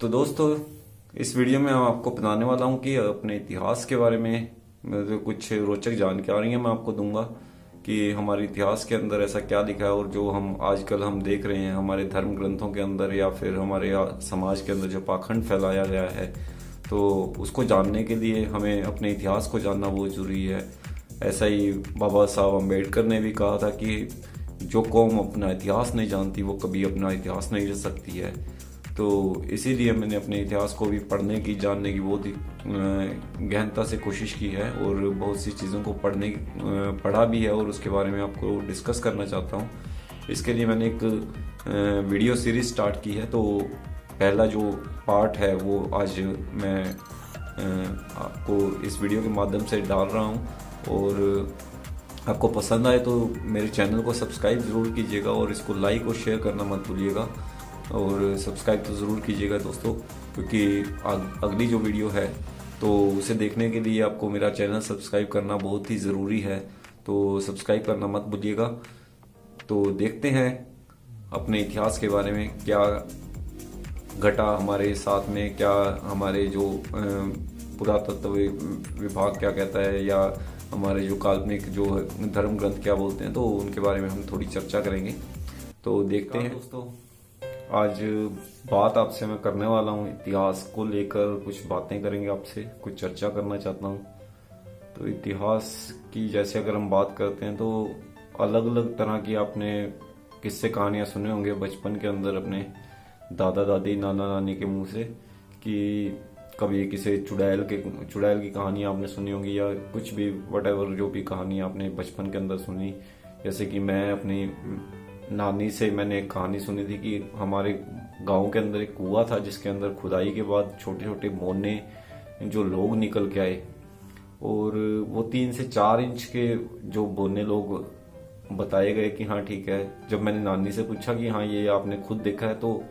तो दोस्तों, इस वीडियो में मैं आपको बताने वाला हूँ कि अपने इतिहास के बारे में जो कुछ रोचक जानकारियाँ मैं आपको दूंगा कि हमारे इतिहास के अंदर ऐसा क्या लिखा है और जो हम आजकल हम देख रहे हैं हमारे धर्म ग्रंथों के अंदर या फिर हमारे समाज के अंदर जो पाखंड फैलाया गया है, तो उसको जानने के लिए हमें अपने इतिहास को जानना बहुत ज़रूरी है। ऐसा ही बाबा साहब अम्बेडकर ने भी कहा था कि जो कौम अपना इतिहास नहीं जानती वो कभी अपना इतिहास नहीं रच सकती है। तो इसीलिए मैंने अपने इतिहास को भी पढ़ने की, जानने की बहुत ही गहनता से कोशिश की है और बहुत सी चीज़ों को पढ़ा भी है और उसके बारे में आपको डिस्कस करना चाहता हूँ। इसके लिए मैंने एक वीडियो सीरीज स्टार्ट की है। तो पहला जो पार्ट है वो आज मैं आपको इस वीडियो के माध्यम से डाल रहा हूँ और आपको पसंद आए तो मेरे चैनल को सब्सक्राइब ज़रूर कीजिएगा और इसको लाइक और शेयर करना मत भूलिएगा। और सब्सक्राइब तो ज़रूर कीजिएगा दोस्तों, क्योंकि अगली जो वीडियो है तो उसे देखने के लिए आपको मेरा चैनल सब्सक्राइब करना बहुत ही ज़रूरी है। तो सब्सक्राइब करना मत भूलिएगा। तो देखते हैं अपने इतिहास के बारे में क्या घटा हमारे साथ में, क्या हमारे जो पुरातत्व विभाग क्या कहता है या हमारे जो काल्पनिक जो धर्म ग्रंथ क्या बोलते हैं, तो उनके बारे में हम थोड़ी चर्चा करेंगे। तो देखते हैं दोस्तों, आज बात आपसे मैं करने वाला हूँ इतिहास को लेकर, कुछ बातें करेंगे आपसे, कुछ चर्चा करना चाहता हूँ। तो इतिहास की जैसे अगर हम बात करते हैं तो अलग अलग तरह की आपने किस्से कहानियाँ सुने होंगे बचपन के अंदर अपने दादा दादी नाना नानी के मुंह से, कि कभी किसी चुड़ैल की कहानी आपने सुनी होंगी या कुछ भी वटेवर जो भी कहानी आपने बचपन के अंदर सुनी। जैसे कि मैं अपनी नानी से मैंने एक कहानी सुनी थी कि हमारे गांव के अंदर एक कुआं था जिसके अंदर खुदाई के बाद छोटे छोटे मोने जो लोग निकल के आए और वो 3 से 4 इंच के जो बोने लोग बताए गए कि हाँ ठीक है। जब मैंने नानी से पूछा कि हाँ ये आपने खुद देखा है, तो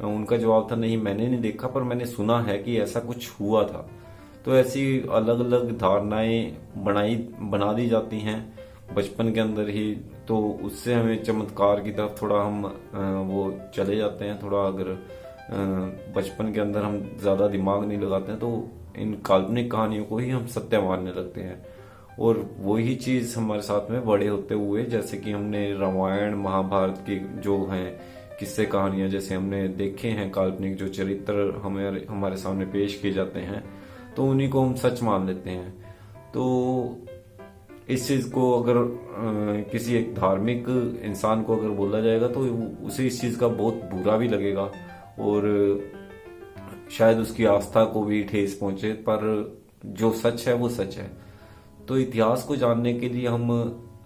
उनका जवाब था नहीं मैंने नहीं देखा, पर मैंने सुना है कि ऐसा कुछ हुआ था। तो ऐसी अलग अलग धारणाएं बना दी जाती हैं बचपन के अंदर ही। तो उससे हमें चमत्कार की तरफ थोड़ा हम वो चले जाते हैं। थोड़ा अगर बचपन के अंदर हम ज़्यादा दिमाग नहीं लगाते हैं तो इन काल्पनिक कहानियों को ही हम सत्य मानने लगते हैं और वही चीज़ हमारे साथ में बड़े होते हुए, जैसे कि हमने रामायण महाभारत की जो हैं किस्से कहानियां जैसे हमने देखे हैं, काल्पनिक जो चरित्र हमारे सामने पेश किए जाते हैं, तो उन्हीं को हम सच मान लेते हैं। तो इस चीज को अगर किसी एक धार्मिक इंसान को अगर बोला जाएगा तो उसे इस चीज का बहुत बुरा भी लगेगा और शायद उसकी आस्था को भी ठेस पहुंचे, पर जो सच है वो सच है। तो इतिहास को जानने के लिए हम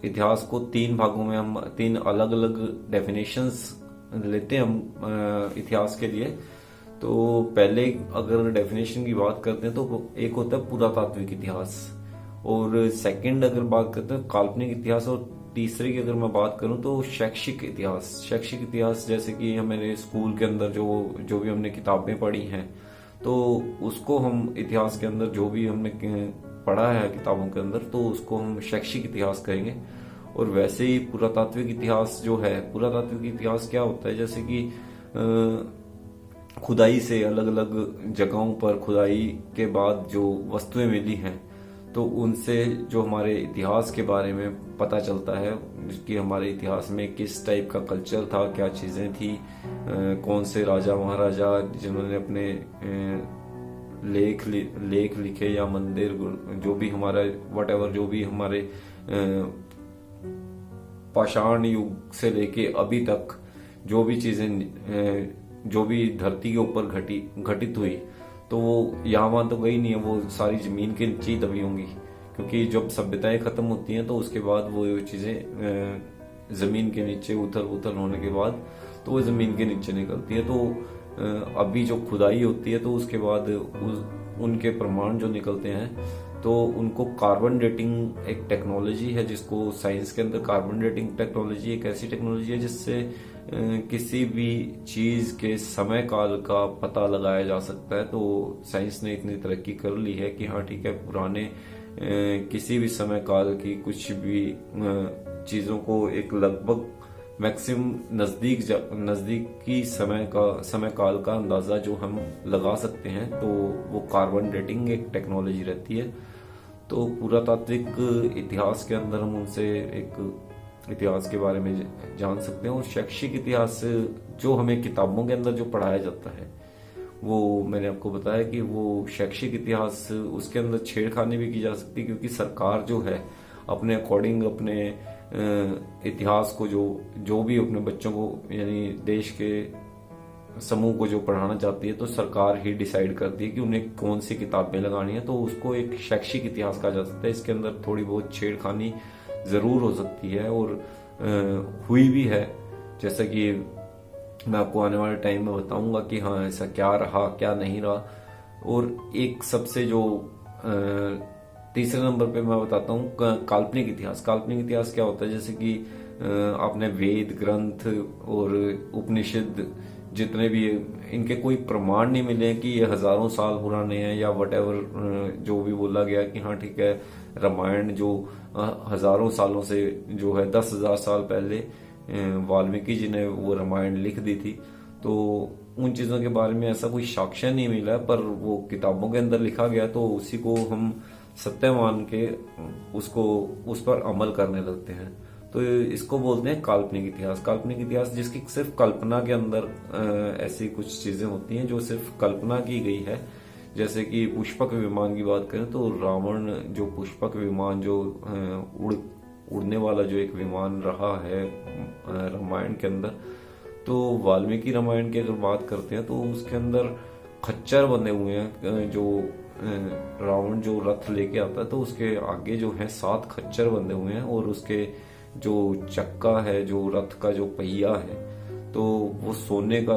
इतिहास को 3 भागों में, हम 3 अलग अलग डेफिनेशंस लेते हैं हम इतिहास के लिए। तो पहले अगर डेफिनेशन की बात करते हैं तो एक होता है पुरातात्विक इतिहास, और सेकंड अगर बात करते हैं काल्पनिक इतिहास, और तीसरे की अगर मैं बात करूं तो शैक्षिक इतिहास। शैक्षिक इतिहास जैसे कि हमारे स्कूल के अंदर जो भी हमने किताबें पढ़ी हैं तो उसको हम इतिहास के अंदर जो भी हमने पढ़ा है किताबों के अंदर तो उसको हम शैक्षिक इतिहास कहेंगे। और वैसे ही पुरातात्विक इतिहास जो है, पुरातात्विक इतिहास क्या होता है, जैसे कि खुदाई से अलग अलग जगहों पर खुदाई के बाद जो वस्तुएं मिली हैं तो उनसे जो हमारे इतिहास के बारे में पता चलता है कि हमारे इतिहास में किस टाइप का कल्चर था, क्या चीजें थी, कौन से राजा महाराजा जिन्होंने अपने लेख लिखे या मंदिर जो भी हमारा वटेवर जो भी हमारे पाषाण युग से लेके अभी तक जो भी चीजें जो भी धरती के ऊपर घटित हुई तो वो यहाँ वहां तो गई नहीं है, वो सारी जमीन के नीचे ही दबी होंगी, क्योंकि जब सभ्यताएं खत्म होती हैं तो उसके बाद वो चीजें जमीन के नीचे उथल होने के बाद तो वो जमीन के नीचे निकलती है। तो अभी जो खुदाई होती है तो उसके बाद उनके प्रमाण जो निकलते हैं तो उनको कार्बन डेटिंग एक टेक्नोलॉजी है जिसको साइंस के अंदर कार्बन डेटिंग टेक्नोलॉजी एक ऐसी टेक्नोलॉजी है जिससे किसी भी चीज के समय काल का पता लगाया जा सकता है। तो साइंस ने इतनी तरक्की कर ली है कि हाँ ठीक है, पुराने किसी भी समय काल की कुछ भी चीजों को एक लगभग मैक्सिमम नजदीकी समय काल का अंदाजा जो हम लगा सकते हैं, तो वो कार्बन डेटिंग एक टेक्नोलॉजी रहती है। तो पुरातात्विक इतिहास के अंदर हम उनसे एक इतिहास के बारे में जान सकते हैं। और शैक्षिक इतिहास जो हमें किताबों के अंदर जो पढ़ाया जाता है, वो मैंने आपको बताया कि वो शैक्षिक इतिहास, उसके अंदर छेड़खानी भी की जा सकती है, क्योंकि सरकार जो है अपने अकॉर्डिंग अपने इतिहास को जो भी अपने बच्चों को यानी देश के समूह को जो पढ़ाना चाहती है, तो सरकार ही डिसाइड करती है कि उन्हें कौन सी किताबें लगानी है। तो उसको एक शैक्षिक इतिहास कहा जा सकता है। इसके अंदर थोड़ी बहुत छेड़खानी जरूर हो सकती है और हुई भी है, जैसा कि मैं आपको आने वाले टाइम में बताऊंगा कि हाँ ऐसा क्या रहा क्या नहीं रहा। और एक सबसे जो तीसरे नंबर पे मैं बताता हूँ काल्पनिक इतिहास। काल्पनिक इतिहास क्या होता है, जैसे कि आपने वेद ग्रंथ और उपनिषद जितने भी, इनके कोई प्रमाण नहीं मिले कि ये हजारों साल पुराने हैं या वटेवर जो भी बोला गया कि हाँ ठीक है, रामायण जो हजारों सालों से जो है 10,000 साल पहले वाल्मीकि जी ने वो रामायण लिख दी थी। तो उन चीजों के बारे में ऐसा कोई साक्ष्य नहीं मिला, पर वो किताबों के अंदर लिखा गया तो उसी को हम सत्य मान के उसको उस पर अमल करने लगते हैं। तो इसको बोलते हैं काल्पनिक इतिहास। काल्पनिक इतिहास जिसकी सिर्फ कल्पना के अंदर ऐसी कुछ चीजें होती हैं जो सिर्फ कल्पना की गई है। जैसे कि पुष्पक विमान की बात करें तो रावण जो पुष्पक विमान जो उड़ने वाला जो एक विमान रहा है रामायण के अंदर, तो वाल्मीकि रामायण की अगर बात करते हैं तो उसके अंदर खच्चर बने हुए हैं। जो रावण जो रथ लेके आता है तो उसके आगे जो है 7 खच्चर बंधे हुए हैं, और उसके जो चक्का है, जो रथ का जो पहिया है, तो वो सोने का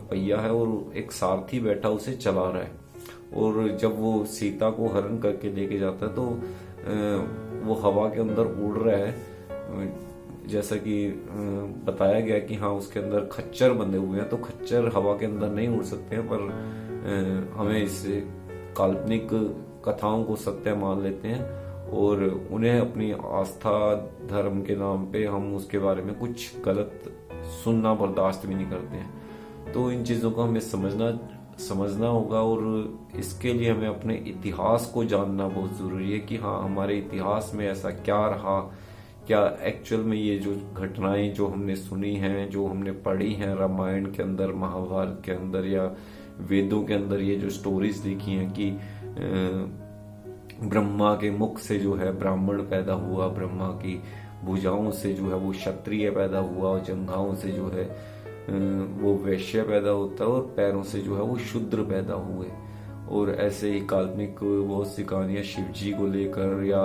पहिया है और एक सारथी बैठा उसे चला रहा है। और जब वो सीता को हरण करके लेके जाता है तो वो हवा के अंदर उड़ रहा है, जैसा कि बताया गया कि हाँ उसके अंदर खच्चर बंधे हुए हैं। तो खच्चर हवा के अंदर नहीं उड़ सकते हैं, पर हमें इस काल्पनिक कथाओं को सत्य मान लेते हैं और उन्हें अपनी आस्था धर्म के नाम पे हम उसके बारे में कुछ गलत सुनना बर्दाश्त भी नहीं करते हैं। तो इन चीजों को हमें समझना होगा और इसके लिए हमें अपने इतिहास को जानना बहुत जरूरी है कि हाँ हमारे इतिहास में ऐसा क्या रहा, क्या एक्चुअल में ये जो घटनाएं जो हमने सुनी हैं, जो हमने पढ़ी हैं रामायण के अंदर, महाभारत के अंदर या वेदों के अंदर, ये जो स्टोरीज लिखी हैं कि ब्रह्मा के मुख से जो है ब्राह्मण पैदा हुआ, ब्रह्मा की भुजाओं से जो है वो क्षत्रिय पैदा हुआ, और जंघाओं से जो है वो वैश्य पैदा होता है, और पैरों से जो है वो शूद्र पैदा हुए। और ऐसे ही काल्पनिक बहुत सी कहानियां शिव जी को लेकर या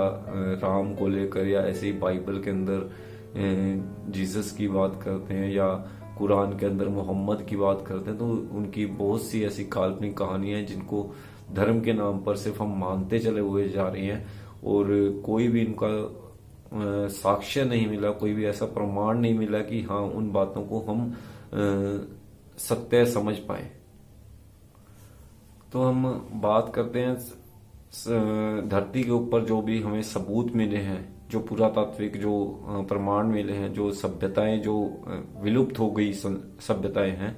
राम को लेकर, या ऐसे ही बाइबल के अंदर जीसस की बात करते हैं या कुरान के अंदर मोहम्मद की बात करते हैं। तो उनकी बहुत सी ऐसी काल्पनिक कहानियां हैं जिनको धर्म के नाम पर सिर्फ हम मानते चले हुए जा रहे हैं, और कोई भी इनका साक्ष्य नहीं मिला, कोई भी ऐसा प्रमाण नहीं मिला कि हाँ उन बातों को हम सत्य समझ पाए। तो हम बात करते हैं धरती के ऊपर जो भी हमें सबूत मिले हैं, जो पुरातात्विक जो प्रमाण मिले हैं, जो सभ्यताएं जो विलुप्त हो गई सभ्यताएं हैं।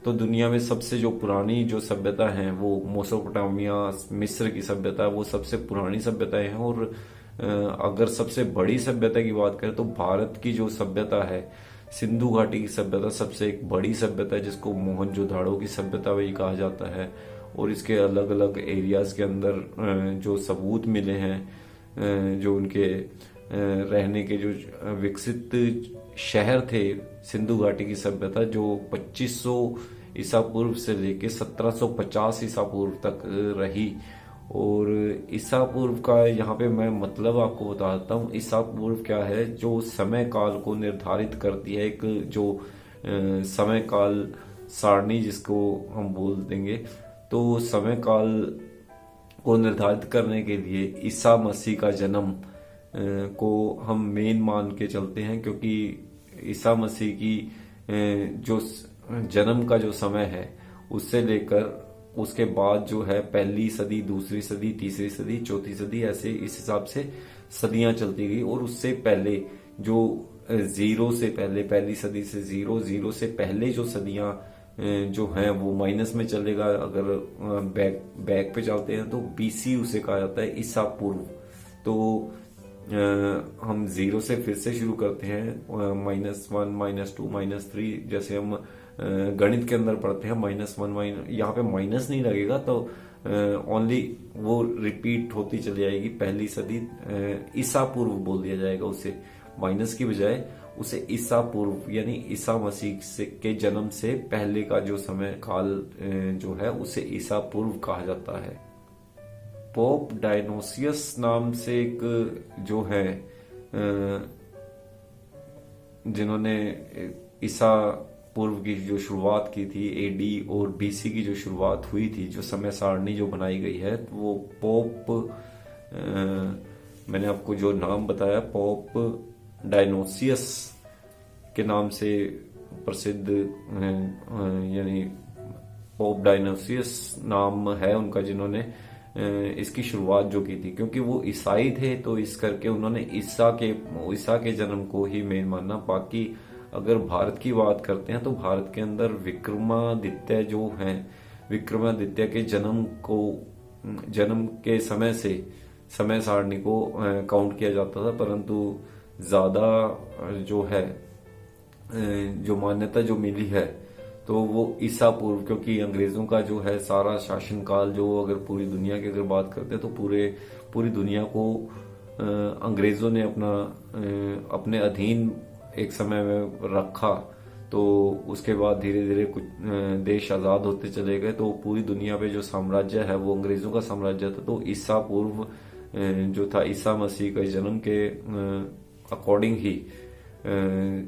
तो दुनिया में सबसे जो पुरानी जो सभ्यता है वो मेसोपोटामिया, मिस्र की सभ्यता, वो सबसे पुरानी सभ्यताएं हैं। और अगर सबसे बड़ी सभ्यता की बात करें तो भारत की जो सभ्यता है, सिंधु घाटी की सभ्यता सबसे एक बड़ी सभ्यता है, जिसको मोहनजोदाड़ो की सभ्यता भी कहा जाता है। और इसके अलग अलग एरियाज के अंदर जो सबूत मिले हैं, जो उनके रहने के जो विकसित शहर थे सिंधु घाटी की सभ्यता, जो 2500 ईसा पूर्व से लेके 1750 ईसा पूर्व तक रही। और ईसा पूर्व का यहाँ पे मैं मतलब आपको बता देता हूँ। ईसा पूर्व क्या है, जो समय काल को निर्धारित करती है, एक जो समय काल सारणी जिसको हम बोल देंगे। तो समय काल को निर्धारित करने के लिए ईसा मसीह का जन्म को हम मेन मान के चलते हैं, क्योंकि ईसा मसीह की जो जन्म का जो समय है उससे लेकर उसके बाद जो है पहली सदी, दूसरी सदी, तीसरी सदी, चौथी सदी, ऐसे इस हिसाब से सदियां चलती गई। और उससे पहले जो जीरो से पहले, पहली सदी से जीरो से पहले जो सदियां जो हैं वो माइनस में चलेगा। अगर बैक पे चलते हैं तो बीसी उसे कहा जाता है, ईसा पूर्व। तो हम जीरो से फिर से शुरू करते हैं, -1, -2, -3, जैसे हम गणित के अंदर पढ़ते हैं -1 यहाँ पे माइनस नहीं लगेगा, तो ओनली वो रिपीट होती चली जाएगी। पहली सदी ईसा पूर्व बोल दिया जाएगा उसे, माइनस की बजाय उसे ईसा पूर्व, यानी ईसा मसीह के जन्म से पहले का जो समय काल जो है उसे ईसा पूर्व कहा जाता है। पोप डायनोसियस नाम से एक जो है जिन्होंने ईसा पूर्व की जो शुरुआत की थी, एडी और बीसी की जो शुरुआत हुई थी, जो समय सारणी जो बनाई गई है, वो पोप मैंने आपको जो नाम बताया, पोप डायनोसियस के नाम से प्रसिद्ध, यानी पोप डायनोसियस नाम है उनका, जिन्होंने इसकी शुरुआत जो की थी। क्योंकि वो ईसाई थे तो इस करके उन्होंने ईसा के जन्म को ही मेन माना। बाकी अगर भारत की बात करते हैं तो भारत के अंदर विक्रमादित्य जो हैं, विक्रमादित्य के जन्म के समय से समय सारणी को काउंट किया जाता था, परंतु ज्यादा जो है जो मान्यता जो मिली है तो वो ईसा पूर्व, क्योंकि अंग्रेजों का जो है सारा शासनकाल, जो अगर पूरी दुनिया की अगर बात करते हैं तो पूरी दुनिया को अंग्रेजों ने अपने अधीन एक समय में रखा। तो उसके बाद धीरे धीरे कुछ देश आजाद होते चले गए, तो पूरी दुनिया पे जो साम्राज्य है वो अंग्रेजों का साम्राज्य था। तो ईसा पूर्व जो था, ईसा मसीह के जन्म के अकॉर्डिंग ही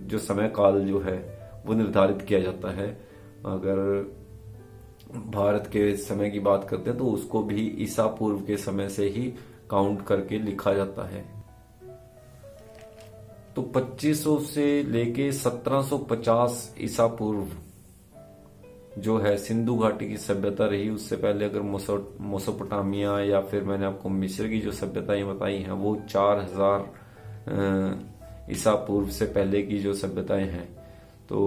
जो समय काल जो है वो निर्धारित किया जाता है। अगर भारत के समय की बात करते हैं तो उसको भी ईसा पूर्व के समय से ही काउंट करके लिखा जाता है। तो 2500 से लेके 1750 ईसा पूर्व जो है सिंधु घाटी की सभ्यता रही। उससे पहले अगर मोसोपोटामिया या फिर मैंने आपको मिस्र की जो सभ्यताएं बताई हैं वो 4000 ईसा पूर्व से पहले की जो सभ्यताएं हैं। तो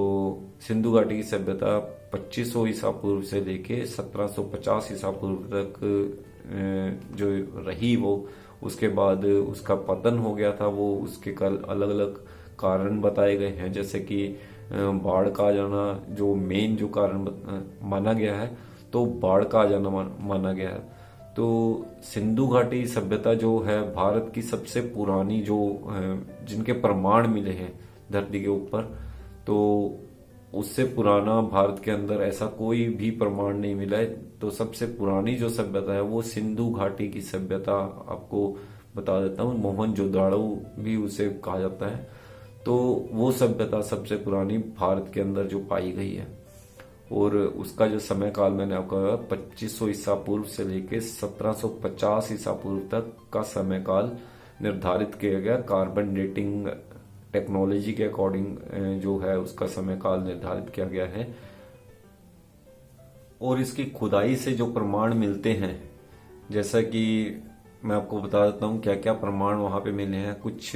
सिंधु घाटी की सभ्यता 2500 ईसा पूर्व से लेके 1750 ईसा पूर्व तक जो रही, वो उसके बाद उसका पतन हो गया था। वो उसके अलग अलग कारण बताए गए हैं, जैसे कि बाढ़ का आ जाना जो मेन जो कारण माना गया है, तो बाढ़ का आ जाना माना गया है। तो सिंधु घाटी सभ्यता जो है भारत की सबसे पुरानी जो जिनके प्रमाण मिले हैं धरती के ऊपर, तो उससे पुराना भारत के अंदर ऐसा कोई भी प्रमाण नहीं मिला है। तो सबसे पुरानी जो सभ्यता है वो सिंधु घाटी की सभ्यता आपको बता देता हूँ। मोहनजोदाड़ो भी उसे कहा जाता है। तो वो सभ्यता सबसे पुरानी भारत के अंदर जो पाई गई है, और उसका जो समय काल मैंने आपको 2500 ईसा पूर्व से लेके 1750 ईसा पूर्व तक का समय काल निर्धारित किया गया। कार्बन डेटिंग टेक्नोलॉजी के अकॉर्डिंग जो है उसका समय काल निर्धारित किया गया है। और इसकी खुदाई से जो प्रमाण मिलते हैं, जैसा कि मैं आपको बता देता हूँ क्या क्या प्रमाण वहां पे मिले हैं। कुछ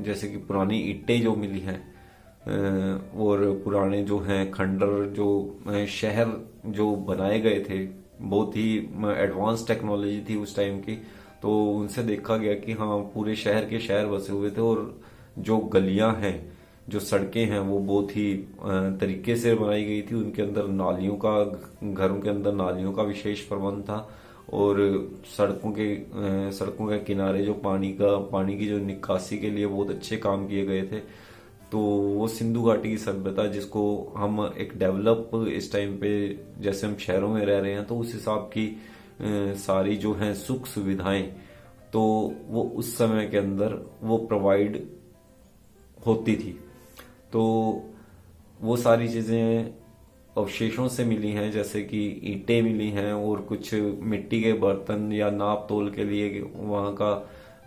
जैसे कि पुरानी ईंटें जो मिली हैं, और पुराने जो हैं खंडर, जो शहर जो बनाए गए थे, बहुत ही एडवांस टेक्नोलॉजी थी उस टाइम की। तो उनसे देखा गया कि हाँ पूरे शहर के शहर बसे हुए थे, और जो गलियां हैं, जो सड़कें हैं, वो बहुत ही तरीके से बनाई गई थी। उनके अंदर नालियों का, घरों के अंदर नालियों का विशेष प्रबंध था, और सड़कों के किनारे जो पानी की जो निकासी के लिए बहुत अच्छे काम किए गए थे। तो वो सिंधु घाटी की सभ्यता, जिसको हम एक डेवलप इस टाइम पे, जैसे हम शहरों में रह रहे हैं तो उस हिसाब की सारी जो है सुख सुविधाएं, तो वो उस समय के अंदर वो प्रोवाइड होती थी। तो वो सारी चीजें अवशेषों से मिली हैं, जैसे कि ईंटें मिली हैं, और कुछ मिट्टी के बर्तन या नाप तोल के लिए वहाँ का,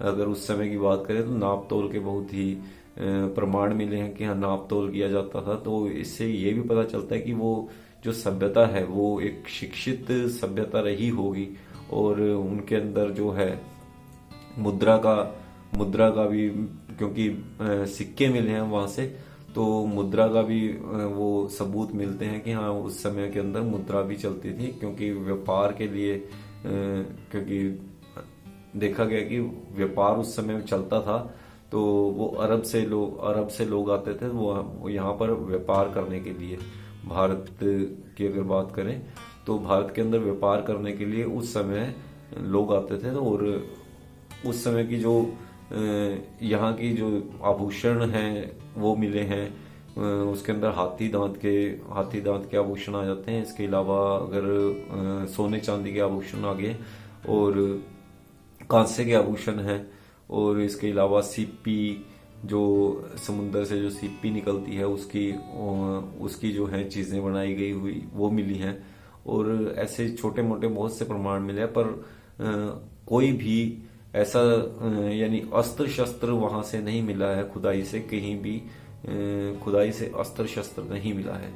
अगर उस समय की बात करें तो नाप तोल के बहुत ही प्रमाण मिले हैं कि हाँ नाप तोल किया जाता था। तो इससे ये भी पता चलता है कि वो जो सभ्यता है वो एक शिक्षित सभ्यता रही होगी, और उनके अंदर जो है मुद्रा मुद्रा का भी, क्योंकि सिक्के मिले हैं वहां से, तो मुद्रा का भी वो सबूत मिलते हैं कि हाँ उस समय के अंदर मुद्रा भी चलती थी, क्योंकि व्यापार के लिए, क्योंकि देखा गया कि व्यापार उस समय चलता था, तो वो अरब से लोग आते थे वो यहाँ पर व्यापार करने के लिए। भारत की अगर बात करें तो भारत के अंदर व्यापार करने के लिए उस समय लोग आते थे, और उस समय की जो यहाँ की जो आभूषण हैं वो मिले हैं। उसके अंदर हाथी दांत के आभूषण आ जाते हैं। इसके अलावा अगर सोने चांदी के आभूषण आ गए, और कांसे के आभूषण हैं, और इसके अलावा सीपी, जो समुद्र से जो सीपी निकलती है उसकी जो है चीजें बनाई गई हुई वो मिली हैं। और ऐसे छोटे मोटे बहुत से प्रमाण मिले हैं, पर कोई भी ऐसा यानी अस्त्र शस्त्र वहां से नहीं मिला है, खुदाई से कहीं भी खुदाई से अस्त्र शस्त्र नहीं मिला है।